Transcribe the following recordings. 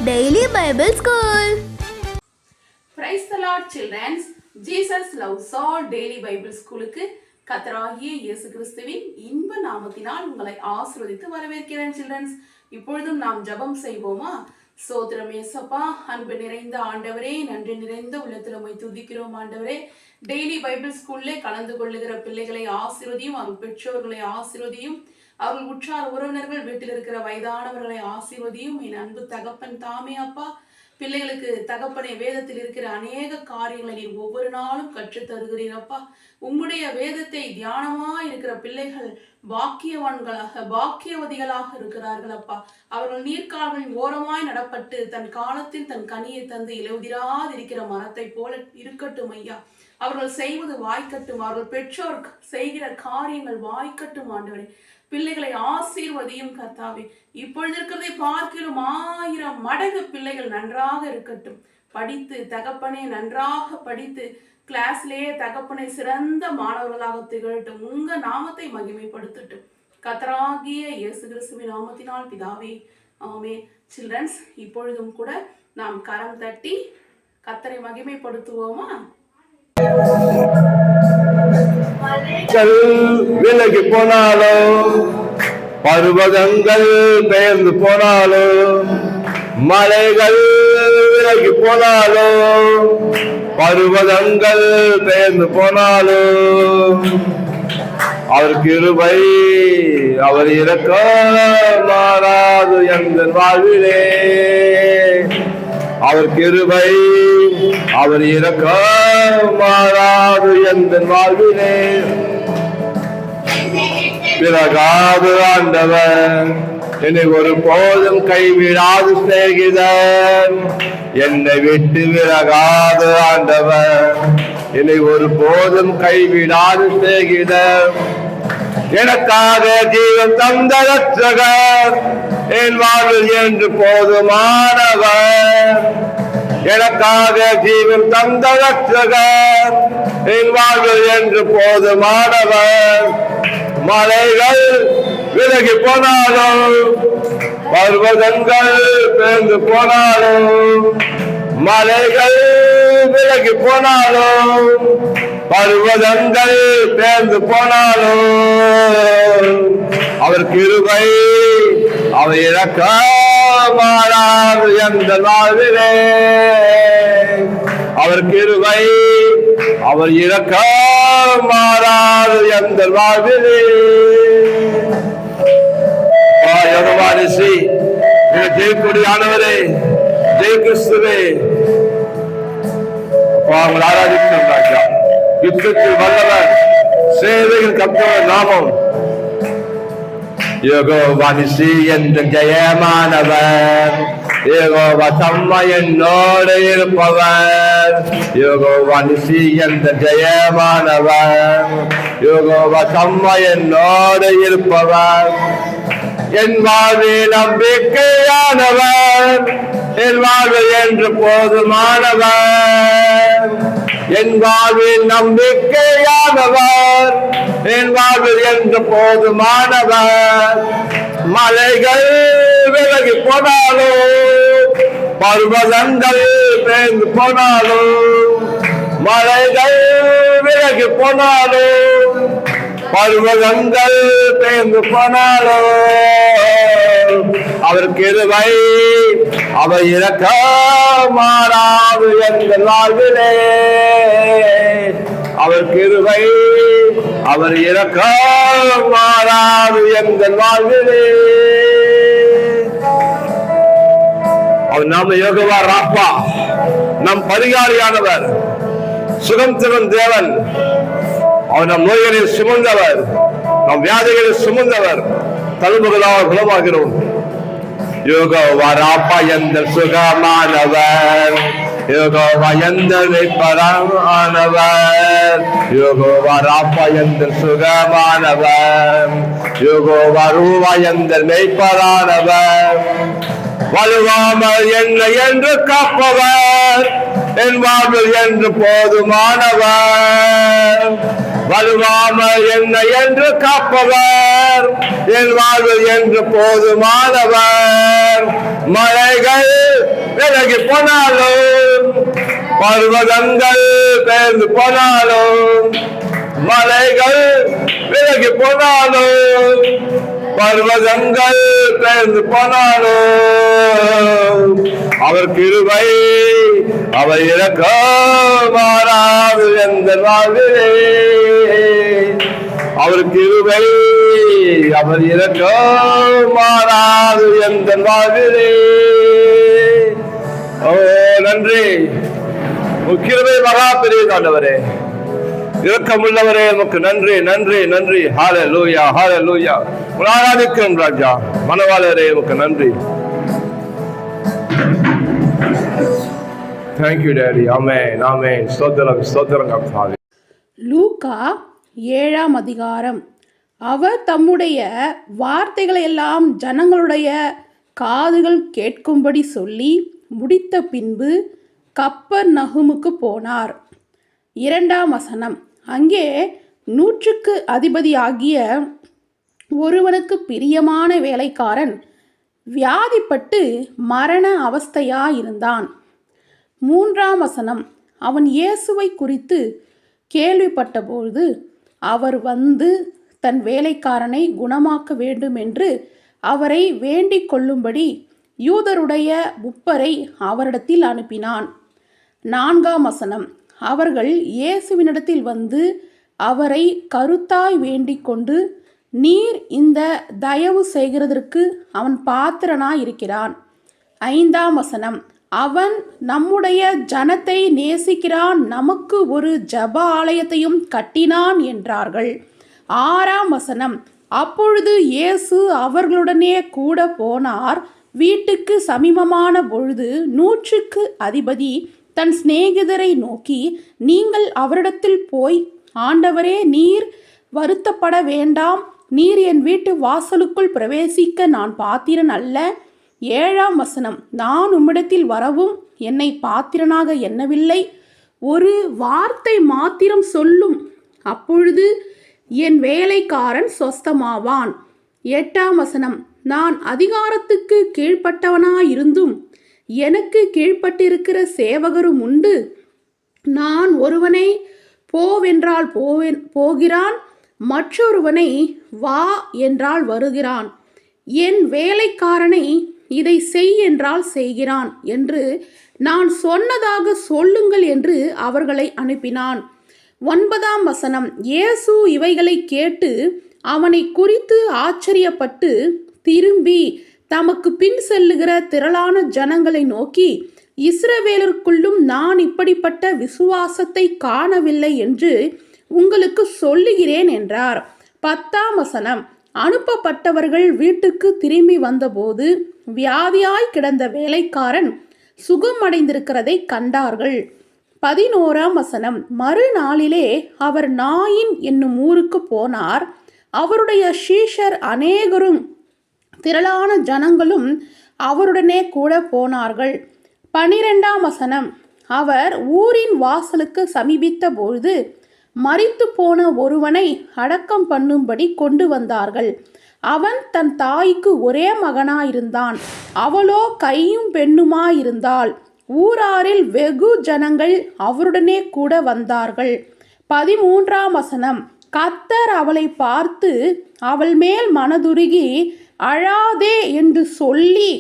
Daily Bible School. Praise the Lord, children. Jesus loves all Daily Bible School-க்கு கர்த்தராகிய இயேசு கிறிஸ்துவின் இன்ப நாமத்தினால் உங்களை ஆசீர்வதித்து வரவேற்கிறேன் children. இப்பொழுதும் நாம் ஜெபம் செய்வோமா? சோத்திரம் இயேசப்பா, அன்பு நிறைந்த ஆண்டவரே, நன்றி நிறைந்த உள்ளத்தில் உம்மை துதிக்கிறோம் ஆண்டவரே. டெய்லி பைபிள் ஸ்கூல்ல கலந்து கொள்ளுகிற பிள்ளைகளை ஆசீர்வதியும், அவர் பெற்றோர்களை ஆசீர்வதியும், அவர்கள் உற்றார் உறவினர்கள், வீட்டில் இருக்கிற வயதானவர்களை ஆசீர்வதியும். என் அன்பு தகப்பன் தாமே அப்பா, பிள்ளைகளுக்கு தகப்பனை வேதத்தில் இருக்கிற அநேக காரியங்களை நீர் ஒவ்வொரு நாளும் கற்றுத் தருகிறீரப்பா. உம்முடைய வேதத்தை தியானமா இருக்கிற பிள்ளைகள் பாக்கியவான்களாக பாக்கியவதிகளாக இருக்கிறார்கள் அப்பா. அவர்கள் நீர்க்கால்களின் ஓரமாய் நடப்பட்டு தன் காலத்தில் தன் கனியை தந்து இலவுதிராதிருக்கிற மரத்தை போல இருக்கட்டும் ஐயா. அவர்கள் செய்வது வாய்க்கட்டும், அவர்கள் பெற்றோர் செய்கிற காரியங்கள் வாய்க்கட்டும் ஆண்டவரே. பிள்ளைகளை ஆசீர்வதியும் கர்த்தாவே. இப்பொழுது இருக்கிறதை பார்க்கிறோம் 1000 மடங்கு பிள்ளைகள் நன்றாக இருக்கட்டும். படித்து தகப்பனை நன்றாக படித்து கிளாஸ்லேயே தகப்பனை சிறந்த மாணவர்களாக திகழட்டும். உங்க நாமத்தை மகிமைப்படுத்தட்டும். கர்த்தராகிய இயேசு கிறிஸ்துவின் நாமத்தினால் பிதாவே, ஆமென். சில்ட்ரன்ஸ், இப்பொழுதும் கூட நாம் கரம் தட்டி கர்த்தரை மகிமைப்படுத்துவோமா? விலகி போனாலோ, பர்வதங்கள் பெயர்ந்து போனாலோ, மலைகள் விலகி போனாலோ, பர்வதங்கள் பெயர்ந்து போனாலோ, அவர் கிருபை அவர் இரக்கம் மாறாது எங்கள் வாழ்விலே. அவர் கிருபை அவர் இரக்கம் மாறாது எங்கள் வாழ்விலே. பிறகாது ஆண்டவர் என்னை ஒரு போதும் கைவிடாது சிநேகிதர். என்னை விட்டு விலகாது ஆண்டவர் என்னை ஒரு போதும் கைவிடாது சிநேகிதர். எனக்காக ஜீவன் தந்த ரட்சகர் என் வாழ்வில் என்று போதுமானவர். எனக்காக ஜீவன் தந்த ரட்சகர் என் வாழ்வில் என்று போதுமானவர். மலைகள் விலகி போனாலும், பர்வதங்கள் பெயர்ந்து போனாலும், மலைகள் விலகி போனாலும், பர்வதங்கள் பெயர்ந்து போனாலும், அவர் கிருபை அவர் இரக்கம் மாறாது எங்கள் வாழ்விலே. அவர் கிருபை அவர் இரக்கம் மாறாது எங்கள் வாழ்விலே. ஜெயக்குடியானவரே, ஜெய கிறிஸ்துவே, ஆராதிக்கிறோம் ராஜா. யுத்தத்தில் வல்லவர், சேவையில் கர்த்தர் நாமம். யெகோவா நிசி என்ற ஜெயமானவர், யெகோவா தம்மை என்னோடு இருப்பவர். யெகோவா நிசி என்ற ஜெயமானவர், யெகோவா தம்மை என்னோடு இருப்பவர். என் வாழ்வில் நம்பிக்கையானவர், என் வாழ்வில் என்று போதுமானவர். என் வாழ்வில் நம்பிக்கையானவர், என் வாழ்வில் என்று போதுமானவர். மலைகள் விலகி போனாலும், பர்வதங்கள் பெயர்ந்து போனாலும், மலைகள் விலகி போனாலும், பர்வதங்கள் பெயர்ந்து போனாலும், அவர் கிருபை அவர் இரக்கம் மாறாது எங்கள் வாழ்விலே. அவர் கிருபை அவர் இரக்கம் மாறாது எங்கள் வாழ்விலே. அவர் நாம யெகோவா ராப்பா, நம் பரிகாரியானவர், சுகம் தரும் தேவன். அவர் நம் நோய்களை சுமந்தவர், நம் வியாதிகளை சுமந்தவர். தழும்புகளால் குணமாகிறோம். யெகோவா ராப்பா எங்கள் சுகமானவர், யெகோவா எங்கள் மீட்பரானவர். யெகோவா ராப்பா எங்கள் சுகமானவர், யெகோவா ரூவா எங்கள் மீட்பரானவர். வலுவாமல் என்னை என்று காப்பவர், என் வாழ்வில் என்று போதுமானவர். வலுவாமல் என்னை என்று காப்பவர், என் வாழ்வில் என்று போதுமானவர். மலைகள் விலகி போனாலும், பர்வதங்கள் பெயர்ந்து போனாலும், மலைகள் விலகி போனாலும், பர்வதங்கள் பெயர்ந்து போனாலும், அவர் கிருபை அவர் இரக்கம் மாறாது எந்த வாழ்விலே. அவர் கிருபை அவர் இரக்கம் மாறாது எந்த வாழ்விலே. ஓ நன்றி, கிருபை மகா பெரியதானவரே, இரக்கமுள்ளவரே, உமக்கு நன்றி நன்றி நன்றி. ஹல்லேலூயா ஹல்லேலூயா. ஆராதிக்கிறோம் ராஜா. மனவாளரே, உமக்கு நன்றி. Thank you, Daddy. Amen. Amen. ஸ்தோத்திரம் ஸ்தோத்திரம் கர்த்தாவே. லூக்கா 7ஆம் அதிகாரம். அவர் தம்முடைய வார்த்தைகளை எல்லாம் ஜனங்களுடைய காதுகள் கேட்கும்படி சொல்லி முடித்த பின்பு கப்பர்நகூமுக்கு போனார். 2ஆம் வசனம். அங்கே 100க்கு அதிபதியாகிய ஒருவனுக்கு பிரியமான வேலைக்காரன் வியாதிப்பட்டு மரண அவஸ்தையாயிருந்தான். 3ஆம் வசனம். அவன் இயேசுவை குறித்து கேள்விப்பட்டபோது அவர் வந்து தன் வேலைக்காரனை குணமாக்க வேண்டும் என்று அவரை வேண்டிக் கொள்ளும்படி யூதருடைய முப்பரை அவரிடத்தில் அனுப்பினான். 4ஆம் வசனம். அவர்கள் இயேசுவினிடத்தில் வந்து அவரை கருத்தாய் வேண்டிக் கொண்டு, நீர் இந்த தயவு செய்கிறதற்கு அவன் பாத்திரனாய் இருக்கிறான். 5ஆம் வசனம். அவன் நம்முடைய ஜனத்தை நேசிக்கிறான், நமக்கு ஒரு ஜப ஆலயத்தையும் கட்டினான் என்றார்கள். 6ஆம் வசனம். அப்பொழுது இயேசு அவர்களுடனே கூட போனார். வீட்டுக்கு சமீபமான பொழுது 100க்கு அதிபதி தன் சிநேகிதரை நோக்கி, நீங்கள் அவரிடத்தில் போய், ஆண்டவரே, நீர் வருத்தப்பட வேண்டாம், நீர் என் வீட்டு வாசலுக்குள் பிரவேசிக்க நான் பாத்திரன் அல்ல. 7ஆம் வசனம். நான் உம்மிடத்தில் வரவும் என்னை பாத்திரனாக எண்ணவில்லை, ஒரு வார்த்தை மாத்திரம் சொல்லும், அப்பொழுது என் வேலைக்காரன் சொஸ்தமாவான். 8ஆம் வசனம். நான் அதிகாரத்துக்கு கீழ்ப்பட்டவனாயிருந்தும் எனக்கு கீழ்ப்பட்டிருக்கிற சேவகரும் உண்டு. நான் ஒருவனை போவென்றால் போகிறான், மற்றொருவனை வா என்றால் வருகிறான், என் வேலைக்காரனை இதை செய் என்றால் செய்கிறான் என்று நான் சொன்னதாக சொல்லுங்கள் என்று அவர்களை அனுப்பினான். 9ஆம் வசனம். இயேசு இவைகளை கேட்டு அவனை குறித்து ஆச்சரியப்பட்டு திரும்பி தமக்கு பின் செல்லுகிற திரளான ஜனங்களை நோக்கி, இஸ்ரவேலருக்குள்ளும் நான் இப்படிப்பட்ட விசுவாசத்தை காணவில்லை என்று உங்களுக்கு சொல்லுகிறேன் என்றார். 10ஆம் வசனம். அனுப்பப்பட்டவர்கள் வீட்டுக்கு திரும்பி வந்தபோது வியாதியாய் கிடந்த வேலைக்காரன் சுகமடைந்திருக்கிறதை கண்டார்கள். 11ஆம் வசனம். மறுநாளிலே அவர் நாயின் என்னும் ஊருக்கு போனார். அவருடைய சீஷர் அநேகரும் திரளான ஜனங்களும் அவருடனே கூட போனார்கள். 12ஆம் வசனம். அவர் ஊரின் வாசலுக்கு சமீபித்த பொழுது மரித்து போன ஒருவனை அடக்கம் பண்ணும்படி கொண்டு வந்தார்கள். அவன் தன் தாய்க்கு ஒரே மகனாயிருந்தான், அவளோ கையும் பெண்ணுமாயிருந்தாள். ஊராரில் வெகு ஜனங்கள் அவருடனே கூட வந்தார்கள். 13ஆம் வசனம். கர்த்தர் அவளை பார்த்து அவள் மேல் மனதுருகி அழாதே என்று சொல்லி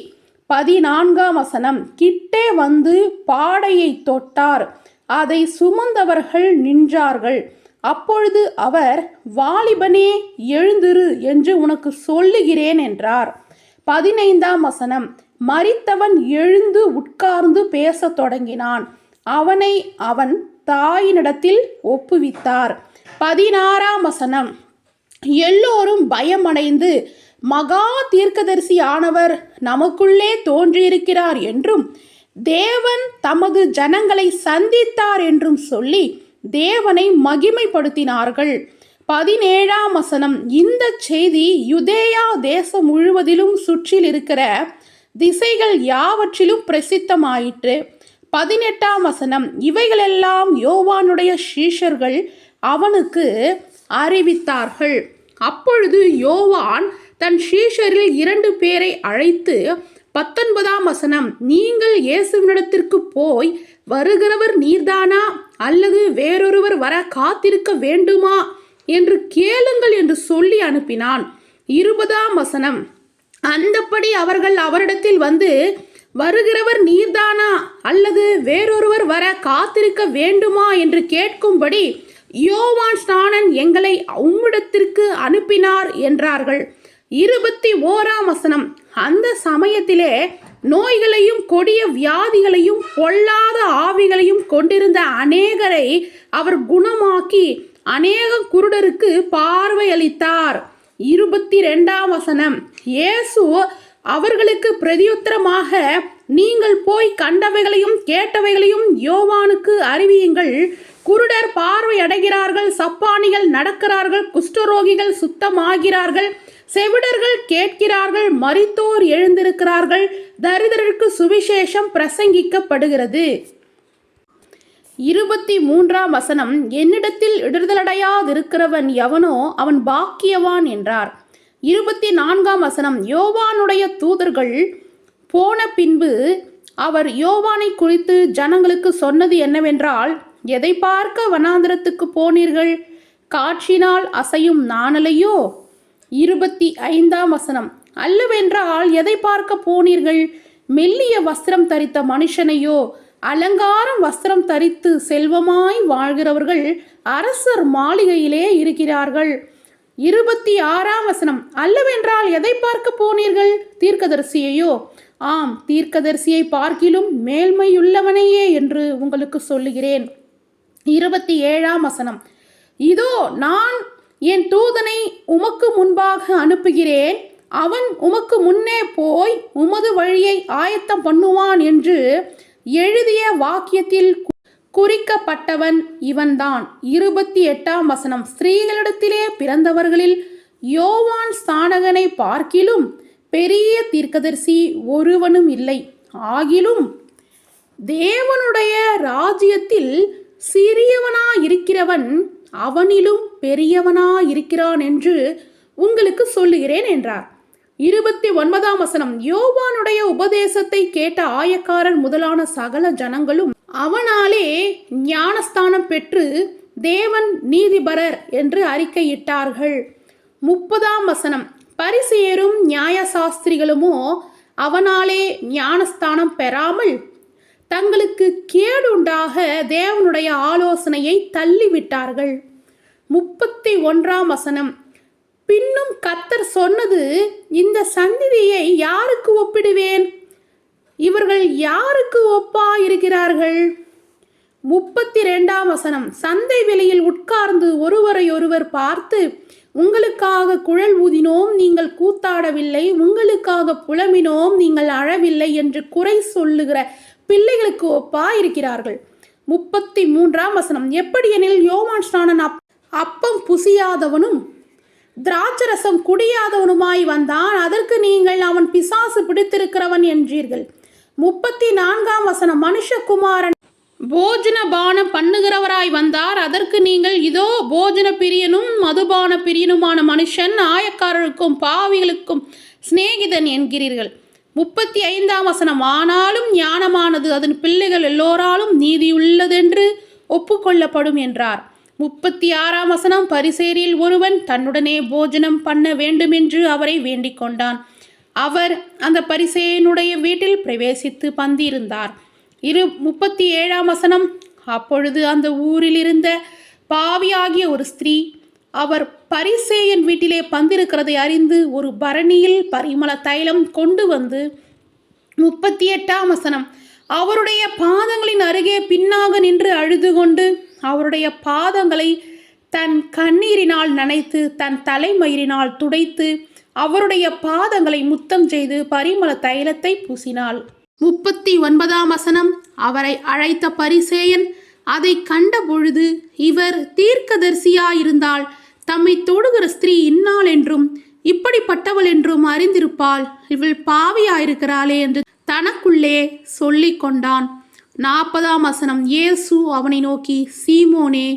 14ஆம் வசனம். கிட்டே வந்து பாடையை தொட்டார், அதை சுமந்தவர்கள் நின்றார்கள். அப்பொழுது அவர், வாலிபனே எழுந்திரு என்று உனக்கு சொல்லுகிறேன் என்றார். 15ஆம் வசனம். மரித்தவன் எழுந்து உட்கார்ந்து பேசத் தொடங்கினான். அவனை அவன் தாயினிடத்தில் ஒப்புவித்தார். 16ஆம் வசனம். எல்லோரும் பயமடைந்து, மகா தீர்க்கதரிசி ஆனவர் நமக்குள்ளே தோன்றியிருக்கிறார் என்றும் தேவன் தமது ஜனங்களை சந்தித்தார் என்றும் சொல்லி தேவனை மகிமைப்படுத்தினார்கள். 17ஆம் வசனம். இந்த செய்தி யுதேயா தேசம் முழுவதிலும் சுற்றில் இருக்கிற திசைகள் யாவற்றிலும் பிரசித்தமாயிற்று. 18ஆம் வசனம். இவைகளெல்லாம் யோவானுடைய சீஷர்கள் அவனுக்கு அறிவித்தார்கள். அப்பொழுது யோவான் தன் சீஷரில் 2 பேரை அழைத்து 19ஆம் வசனம், நீங்கள் இயேசுவினிடத்திற்கு போய், வருகிறவர் நீர்தானா அல்லது வேறொருவர் வர காத்திருக்க வேண்டுமா என்று கேளுங்கள் என்று சொல்லி அனுப்பினான். 20ஆம் வசனம், அந்தப்படி அவர்கள் அவரிடத்தில் வந்து, வருகிறவர் நீர்தானா அல்லது வேறொருவர் வர காத்திருக்க வேண்டுமா என்று கேட்கும்படி யோவான் ஸ்நானன் எங்களை உம்மிடத்திற்கு அனுப்பினார் என்றார்கள். 21ஆம் வசனம், அந்த சமயத்திலே நோய்களையும் கொடிய வியாதிகளையும் பொல்லாத ஆவிகளையும் கொண்டிருந்த அநேகரை அவர் குணமாக்கி அநேக குருடருக்கு பார்வை அளித்தார். 22ஆம் வசனம், இயேசு அவர்களுக்கு பிரதியுத்தரமாக, நீங்கள் போய் கண்டவைகளையும் கேட்டவைகளையும் யோவானுக்கு அறிவியுங்கள். குருடர் பார்வை அடைகிறார்கள், சப்பானிகள் நடக்கிறார்கள், குஷ்டரோகிகள் சுத்தமாகிறார்கள், செவிடர்கள் கேட்கிறார்கள், மரித்தோர் எழுந்திருக்கிறார்கள், தரித்திரருக்கு சுவிசேஷம் பிரசங்கிக்கப்படுகிறது. 23ஆம் வசனம், என்னிடத்தில் இடர்தலடையாதிருக்கிறவன் எவனோ அவன் பாக்கியவான் என்றார். 24ஆம் வசனம், யோவானுடைய தூதர்கள் போன பின்பு அவர் யோவானை குறித்து ஜனங்களுக்கு சொன்னது என்னவென்றால், எதை பார்க்க வனாந்திரத்துக்கு போனீர்கள்? காற்றினால் அசையும் நாணலையோ? 25ஆம் வசனம், அல்லவென்றால் எதை பார்க்க போனீர்கள்? மெல்லிய வஸ்திரம் தரித்த மனுஷனையோ? அலங்காரம் வஸ்திரம் தரித்து செல்வமாய் வாழ்கிறவர்கள் அரசர் மாளிகையிலே இருக்கிறார்கள். 26ஆம் வசனம், அல்லவென்றால் எதை பார்க்க போனீர்கள்? தீர்க்கதரிசியையோ? ஆம், தீர்க்கதரிசியை பார்க்கிலும் மேன்மையுள்ளவனையே என்று உங்களுக்கு சொல்லுகிறேன். 27ஆம் வசனம், இதோ நான் என் தூதனை உமக்கு முன்பாக அனுப்புகிறேன், அவன் உமக்கு முன்னே போய் உமது வழியை ஆயத்தம் பண்ணுவான் என்று எழுதிய வாக்கியத்தில் குறிக்கப்பட்டவன் இவன்தான். 28ஆம் வசனம், ஸ்திரீகளிடத்திலே பிறந்தவர்களில் யோவான் ஸ்நானகனை பார்க்கிலும் பெரிய தீர்க்கதரிசி ஒருவனும் இல்லை. ஆகிலும் தேவனுடைய ராஜ்யத்தில் சிறியவனாயிருக்கிறவன் அவனிலும் பெரியவனாயிருக்கிறான் என்று உங்களுக்கு சொல்லுகிறேன் என்றார். 29ஆம் வசனம், யோவானுடைய உபதேசத்தை கேட்ட ஆயக்காரர் முதலான சகல ஜனங்களும் அவனாலே ஞானஸ்தானம் பெற்று தேவன் நீதிபரர் என்று அறிக்கையிட்டார்கள். 30ஆம் வசனம், பரிசேயரும் நியாயசாஸ்திரிகளுமோ அவனாலே ஞானஸ்தானம் பெறாமல் தங்களுக்கு கேடுண்டாக தேவனுடைய ஆலோசனையை தள்ளிவிட்டார்கள். 31ஆம் வசனம், பின்னும் கர்த்தர் சொன்னது, இந்த சந்ததியை யாருக்கு ஒப்பிடுவேன்? இவர்கள் யாருக்கு ஒப்பாயிருக்கிறார்கள்? 32ஆம் வசனம், சந்தை வெளியில் உட்கார்ந்து ஒருவரையொருவர் பார்த்து, உங்களுக்காக குழல் ஊதினோம், நீங்கள் கூத்தாடவில்லை, உங்களுக்காக புலம்பினோம், நீங்கள் அழவில்லை என்று குறை சொல்லுகிற பிள்ளைகளுக்கு ஒப்பாயிருக்கிறார்கள். 33ஆம் வசனம், எப்படியெனில் யோவான் ஸ்நானன் அப்பம் புசியாதவனும் திராட்சரசம் குடியாதவனுமாய் வந்தான், அதற்கு நீங்கள் அவன் பிசாசு பிடித்திருக்கிறவன் என்றீர்கள். 34ஆம் வசனம், மனுஷகுமாரன் போஜன பானம் பண்ணுகிறவராய் வந்தார், அதற்கு நீங்கள் இதோ போஜன பிரியனும் மதுபான பிரியனுமான மனுஷன், ஆயக்காரருக்கும் பாவிகளுக்கும் சிநேகிதன் என்கிறீர்கள். 35ஆம் வசனம், ஆனாலும் ஞானமானது அதன் பிள்ளைகள் எல்லோராலும் நீதியுள்ளதென்று ஒப்புக்கொள்ளப்படும் என்றார். 36ஆம் வசனம், பரிசேரில் ஒருவன் தன்னுடனே போஜனம் பண்ண வேண்டுமென்று அவரை வேண்டிக் கொண்டான். அவர் அந்த பரிசேயனுடைய வீட்டில் பிரவேசித்து பந்தியிருந்தார். 37ஆம் வசனம், அப்பொழுது அந்த ஊரில் இருந்த பாவியாகிய ஒரு ஸ்திரீ அவர் பரிசேயன் வீட்டிலே பந்திருக்கிறதை அறிந்து ஒரு பரணியில் பரிமள தைலம் கொண்டு வந்து 38ஆம் வசனம், அவருடைய பாதங்களின் அருகே பின்னாக நின்று அழுது கொண்டு அவருடைய பாதங்களை தன் கண்ணீரினால் நனைத்து தன் தலைமயிரினால் துடைத்து அவருடைய பாதங்களை முத்தம் செய்து பரிமள தைலத்தை பூசினாள். 39ஆம் வசனம், அவரை அழைத்த பரிசேயன் அதை கண்ட பொழுது, இவர் தீர்க்கதரிசியாயிருந்தால் தம்மை தொடுகிற ஸ்திரீ இன்னாள் என்றும் இப்படிப்பட்டவள் என்றும் அறிந்திருப்பாள், இவள் பாவியாயிருக்கிறாளே என்று தனக்குள்ளே சொல்லி கொண்டான். 40ஆம் வசனம், இயேசு அவனை நோக்கி, சீமோனே,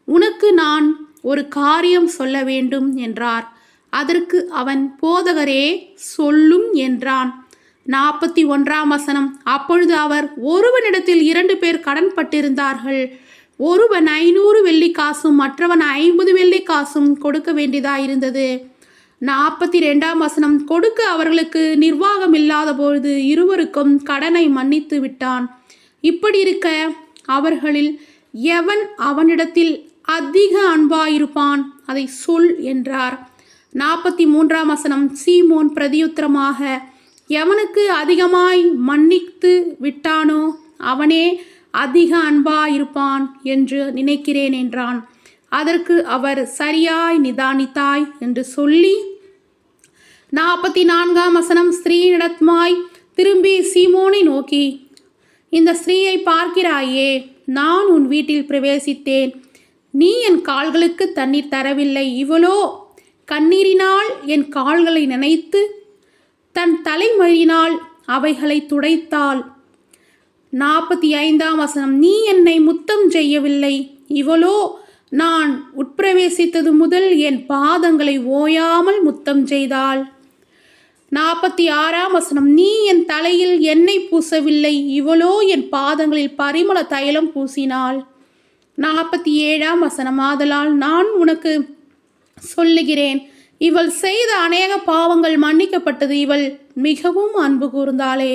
உனக்கு நான் ஒரு காரியம் சொல்ல வேண்டும் என்றார். அதற்கு அவன், போதகரே, சொல்லும் என்றான். 41 வசனம். அப்பொழுது அவர், ஒருவனிடத்தில் 2 பேர் கடன்பட்டிருந்தார்கள். ஒருவன் 500 வெள்ளிக்காசும் மற்றவன் 50 வெள்ளிக்காசும் கொடுக்க வேண்டியதாயிருந்தது. 42 வசனம். கொடுக்க அவர்களுக்கு நிர்வாகம் இல்லாத பொழுது இருவருக்கும் கடனை மன்னித்து விட்டான். இப்படி இருக்க அவர்களில் எவன் அவனிடத்தில் அதிக அன்பாயிருப்பான், அதை சொல் என்றார். 43 வசனம். சீமோன் பிரதியுத்தரமாக, எவனுக்கு அதிகமாய் மன்னித்து விட்டானோ அவனே அதிக அன்பாயிருப்பான் என்று நினைக்கிறேன் என்றான். அதற்கு அவர், சரியாய் நிதானித்தாய் என்று சொல்லி 44 வசனம். ஸ்திரீயிடமாய் திரும்பி சீமோனை நோக்கி, இந்த ஸ்திரீயை பார்க்கிறாயே, நான் உன் வீட்டில் பிரவேசித்தேன், நீ என் கால்களுக்கு தண்ணீர் தரவில்லை. இவளோ கண்ணீரினால் என் கால்களை நனைத்து தன் தலைமயிரினால் அவைகளை துடைத்தாள். 45 வசனம். நீ என்னை முத்தம் செய்யவில்லை. இவளோ நான் உட்பிரவேசித்தது முதல் என் பாதங்களை ஓயாமல் முத்தம் செய்தாள். 46 வசனம். நீ என் தலையில் எண்ணெய் பூசவில்லை. இவளோ என் பாதங்களில் பரிமள தைலம் பூசினாள். 47 வசனம். ஆதலால் நான் உனக்கு சொல்லுகிறேன், இவள் செய்த அநேக பாவங்கள் மன்னிக்கப்பட்டது, இவள் மிகவும் அன்பு கூர்ந்தாளே.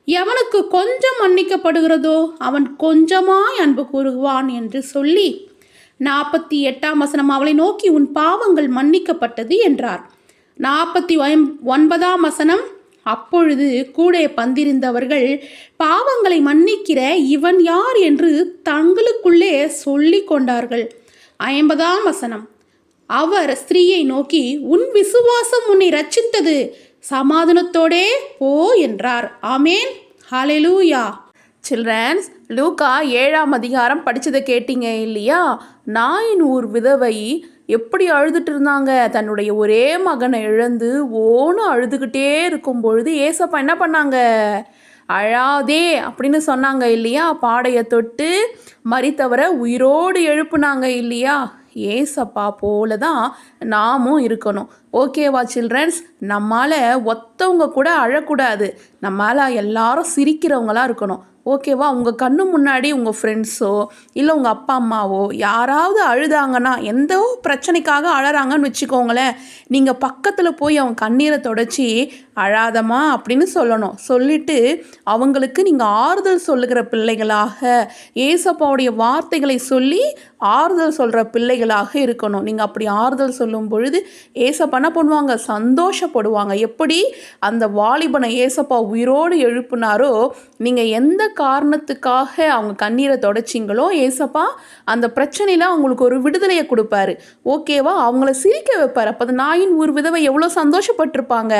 எவனுக்கு கொஞ்சம் மன்னிக்கப்படுகிறதோ அவன் கொஞ்சமாய் அன்பு கூறுவான் என்று சொல்லி 48 வசனம். அவளை நோக்கி, உன் பாவங்கள் மன்னிக்கப்பட்டது என்றார். 49 வசனம். அப்பொழுது கூட பந்திருந்தவர்கள், பாவங்களை மன்னிக்கிற இவன் யார் என்று தங்களுக்குள்ளே சொல்லி கொண்டார்கள். 50 வசனம். அவர் ஸ்திரீயை நோக்கி, உன் விசுவாசம் உன்னை ரட்சித்தது, சமாதானத்தோடே போ என்றார். ஆமேன். ஹல்லேலூயா. சில்ட்ரன்ஸ், லூக்கா 7ஆம் அதிகாரம் படித்ததை கேட்டீங்க இல்லையா? நாயின் ஊர் விதவை எப்படி அழுதுட்டு இருந்தாங்க. தன்னுடைய ஒரே மகனை இழந்து ஓன்னு அழுதுகிட்டே இருக்கும் பொழுது ஏசப்பா என்ன பண்ணாங்க? அழாதே அப்படின்னு சொன்னாங்க இல்லையா? பாடையை தொட்டு மரித்தவரை உயிரோடு எழுப்புனாங்க இல்லையா? ஏசப்பா போல தான் நாமும் இருக்கணும். ஓகேவா சில்ட்ரன்ஸ்? நம்மால் ஒத்தவங்க கூட அழக்கூடாது, நம்மால் எல்லாரும் சிரிக்கிறவங்களா இருக்கணும். ஓகேவா? உங்கள் கண்ணு முன்னாடி உங்கள் ஃப்ரெண்ட்ஸோ இல்லை உங்கள் அப்பா அம்மாவோ யாராவது அழுதாங்கன்னா, எந்த பிரச்சனைக்காக அழறாங்கன்னு வச்சுக்கோங்களேன், நீங்கள் பக்கத்தில் போய் அவங்க கண்ணீரை தொடச்சி அழாதம்மா அப்படின்னு சொல்லணும். சொல்லிவிட்டு அவங்களுக்கு நீங்கள் ஆறுதல் சொல்லுகிற பிள்ளைகளாக, ஏசப்பாவுடைய வார்த்தைகளை சொல்லி ஆறுதல் சொல்கிற பிள்ளைகளாக இருக்கணும். நீங்கள் அப்படி ஆறுதல் சொல்லும் பொழுது ஏசப்பா என்ன பண்ணுவாங்க? சந்தோஷப்படுவாங்க. எப்படி அந்த வாலிபனை ஏசப்பா உயிரோடு எழுப்புனாரோ, நீங்கள் எந்த காரணத்துக்காக அவங்க கண்ணீரை தொடச்சிங்களோ ஏசப்பா அந்த பிரச்சனையில் அவங்களுக்கு ஒரு விடுதலையை கொடுப்பாரு. ஓகேவா? அவங்கள சிரிக்க வைப்பார். அப்போ நாயின் ஊர் விதவை எவ்வளோ சந்தோஷப்பட்டிருப்பாங்க.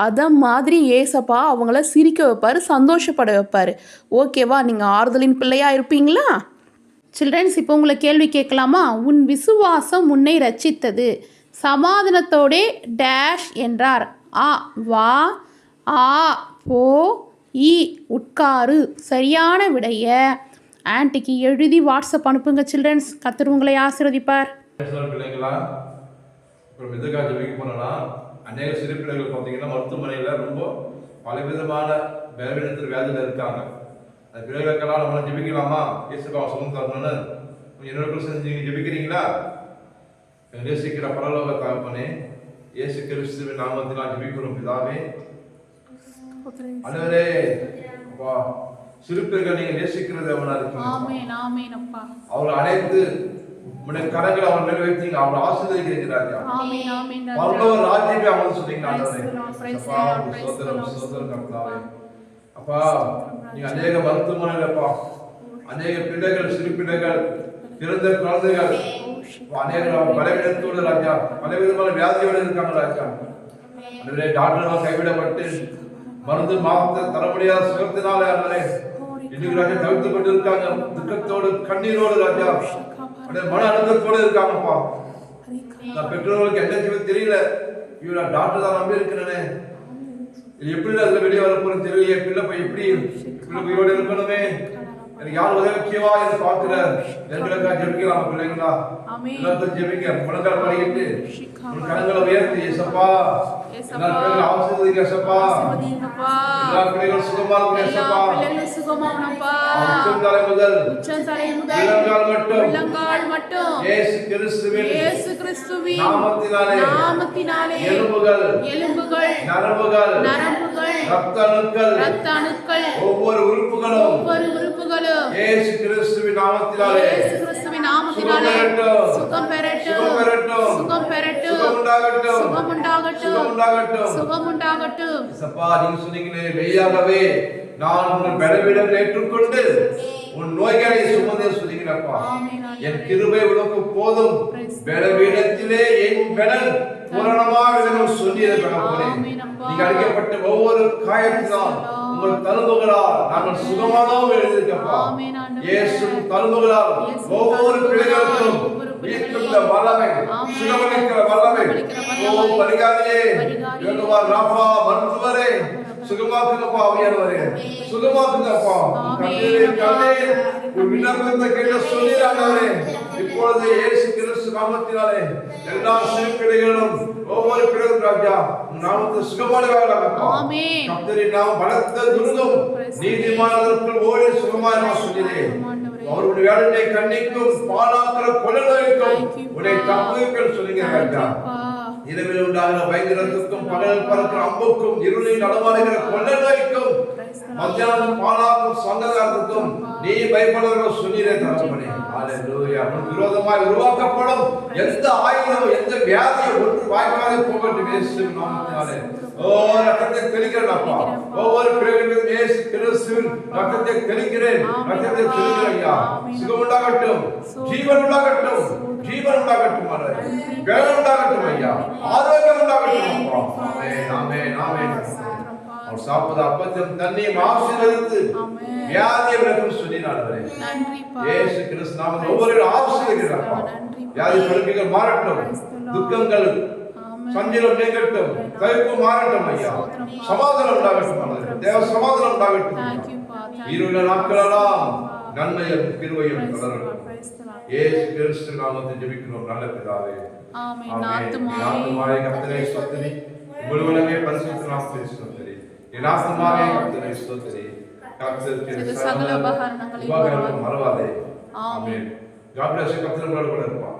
அதை மாதிரி ஏசப்பா அவங்கள சிரிக்க வைப்பார், சந்தோஷப்பட வைப்பார். ஓகேவா? நீங்கள் ஆறுதலின் பிள்ளையாக இருப்பீங்களா? சில்ட்ரன்ஸ், இப்போ உங்களை கேள்வி கேட்கலாமா? உன் விசுவாசம் உன்னை ரட்சித்தது, சமாதானத்தோடே டேஷ் என்றார். ஆ வா, ஆ போ, ஈ உட்காரு. சரியான விடைய ஆன்ட்டிக்கு எழுதி வாட்ஸ்அப் அனுப்புங்க சில்ட்ரன்ஸ். கர்த்தர் உங்களை ஆசீர்வதிப்பார். பிள்ளைங்களா இப்போ எதுக்காக ஜெபிக்க போனோம்னா, அநேக சிறு பிள்ளைகள் பார்த்தீங்கன்னா மருத்துவமனையில் ரொம்ப பலவிதமான பலவீனத்தில் வியாதியில் இருக்காங்க. அந்த பிள்ளைகளுக்கெல்லாம் நம்மளாம் ஜெபிக்கலாமா? இயேசுவா சுகம் தரணும்னு என்னோட செஞ்சு ஜெபிக்கிறீங்களா? நேசிக்கிற பரலோக தகப்பனே, இயேசு கிறிஸ்துவின் நாமத்தில் நான் ஜெபிக்கிறோம் பிதாவே. ஆண்டவரே, அப்பா சிறு பிள்ளைகள் நீங்க நேசிக்கிறது அவனா இருக்கீங்க. ஆமென் ஆமென் அப்பா. அவர்கள் அனைத்து உடைய கரங்களை அவர் நிறைவேற்றீங்க, அவர் ஆசீர்வதிக்கிறீங்க ராஜா. ஆமென் ஆமென் ராஜா. பரலோக ராஜ்யத்தை அவங்க சொன்னீங்க ஆண்டவரே. அப்பா நீங்க அநேக மருத்துவமனையிலப்பா அநேக பிள்ளைகள், சிறு பிள்ளைகள், பிறந்த குழந்தைகள் அநேக பலவீனத்தோடு ராஜா, பலவிதமான வியாதியோடு இருக்காங்க ராஜா. ஆண்டவரே, டாக்டர்கள் கைவிடப்பட்டு மருந்து மாத்த தர முடியாத சுகத்தினால ஆண்டவரே இன்னைக்கு ராஜா தவிர்த்து கொண்டு இருக்காங்க. துக்கத்தோடு கண்ணீரோடு ராஜா மன அழுத்தத்தோடு இருக்காங்கப்பா. நான் பெற்றோர்களுக்கு என்ன செய்வது தெரியல. இவர டாக்டர் தான் நம்பி இருக்கிறேனே, எப்படி அதுல வெளியே வர போறேன்னு தெரியலையே. பிள்ளை போய் எப்படி பிள்ளை உயிரோடு இருக்கணுமே. எனக்கு யார் உதவி செய்வா என்று பார்க்கிற எங்களுக்காக ஜெபிக்கலாம் பிள்ளைங்களா. ஆமென். எல்லாத்தையும் ஜெபிக்க முழங்கால் படிக்கிட்டு உன் கரங்களை உயர்த்தி ஏசப்பா எல்லா பிள்ளைகளும் ஆசீர்வதிங்க ஏசப்பா. ஆசீர்வதிங்கப்பா. எல்லா பிள்ளைகளும் சுகமா இருக்கணும் எல்லா ஏசப்பா. பிள்ளைகளும் சுகமாகணும்ப்பா. உச்சந்தலை முதல் உச்சந்தலை முதல் உள்ளங்கால் மட்டும் உள்ளங்கால் மட்டும் இயேசு கிறிஸ்துவின் நாமத்தினாலே எலும்புகள் நரம்புகள் இரத்த அணுக்கள் ஒவ்வொரு உறுப்புகளும் இயேசு கிறிஸ்துவின் நாமத்தினாலே சுகம் பெறட்டும். சுகம் உண்டாகட்டும். சப்பா நீங்க சொன்னீங்களே மெய்யாகவே நான் உங்கள் பலவீனங்களை ஏற்றுக்கொண்டு உன் நோய்களை சுமந்தே சொல்லுகிறப்பா. என் கிருபை உனக்கு போதும், பலவீனத்திலே என் பலன் பூரணமாக சொல்லியிருக்கிறேன். நீங்க அடிக்கப்பட்ட ஒவ்வொரு காயத்தினால் உங்கள் தழும்புகளால் நாங்கள் சுகமாகவும் எழுதியிருக்கப்பா. இயேசு தழும்புகளால் ஒவ்வொரு பிள்ளைகளுக்கும் வீட்டுள்ள வல்லமை, சுகமளிக்கிற வல்லமை. ஓ பரிகாரியே, யோகவா ராபா மருத்துவரே, சுகமாக்குங்கப்பா. ஆவியானவரே சுகமாக்குங்கப்பா. கண்ணீரே உன் விண்ணப்பத்தை கேட்டு சொல்லிறானவரே. இப்பொழுது இயேசு கிறிஸ்து நாமத்தினாலே எல்லா சிறு பிள்ளைகளும் ஒவ்வொரு பிள்ளைகளும் ராஜா நாமத்தை சுகமானவர்களாகப்பா. கர்த்தரின் நாமம் பலத்த துருகம், நீதிமானவர்கள் ஓடி சுகமாக சொல்லினேன். அவருடைய வேடனை கண்ணிக்கும் பாலாக்கிற கொலை நோய்க்கும் உன்னை தப்புவிக்க சொல்லுங்க ராஜா. இரவில் உண்டாகிற பயங்கரத்துக்கும் பகல் பறக்கிற அம்புக்கும் இருளில் நடமாடுகிற கொள்ளை நோய்க்கும் மத்தியானம் பாலாக்கும் சொந்தக்காரத்துக்கும் நீ பயப்படுவர்கள் சொல்லிடே தரப்பனே. ஹalleluya. விரோதமாய் உருவாக்கப்படும் எந்த ஆயுதமும் எந்த வியாதியும் ஒன்று வாய்க்காதே போகட்டும் இயேசுவின் நாமத்தினாலே. ஓ ரத்தத்தை தெளிக்கிறேன்ப்பா. ஒவ்வொரு பிள்ளைகளுக்கும் இயேசு கிறிஸ்துவின் ரத்தத்தை தெளிக்கிறேன். ரத்தத்தை தெளிக்கிறேன் ஐயா. சுகம் உண்டாகட்டும், ஜீவன் உண்டாகட்டும், ஜீவன் உண்டாகட்டும், பலன் உண்டாகட்டும் ஐயா, ஆரோக்கியம் உண்டாகட்டும் அப்பா. ஆமென் ஆமென் ஆமென். அவர் சாப்பிட்ட அப்பத்தையும் தண்ணியும் ஆசீர்வதித்து வியாதியை விலக்கும் சொல்லினார்களே. இயேசு கிறிஸ்து நாமத்தில் ஒவ்வொரு ஆசீர்வதிக்கிறாப்பா. வியாதி படுக்கைகள் மாறட்டும், துக்கங்கள் சஞ்சலம் நீங்கட்டும், தவிப்பு மாறட்டும் ஐயா. சமாதானம் உண்டாகட்டும், தேவ சமாதானம் உண்டாகட்டும். இருள நாட்களெல்லாம் நன்மையும் கிருபையும் தொடரட்டும். இயேசு கிறிஸ்து நாமத்தில் ஜெபிக்கிறோம் நல்ல பிதாவே. ஆமென். ஆத்துமாவே கர்த்தரை ஸ்தோத்திரி, முழுவதுமே பரிசுத்த நாமத்தை ஸ்தோத்திரி. என் ஆத்துமாவே கர்த்தரை ஸ்தோத்திரி. கர்த்தருக்கு சகல உபகாரங்களை மறவாதே. ஆமென். God bless you. கர்த்தர் உங்களோடு கூட இருப்பார்.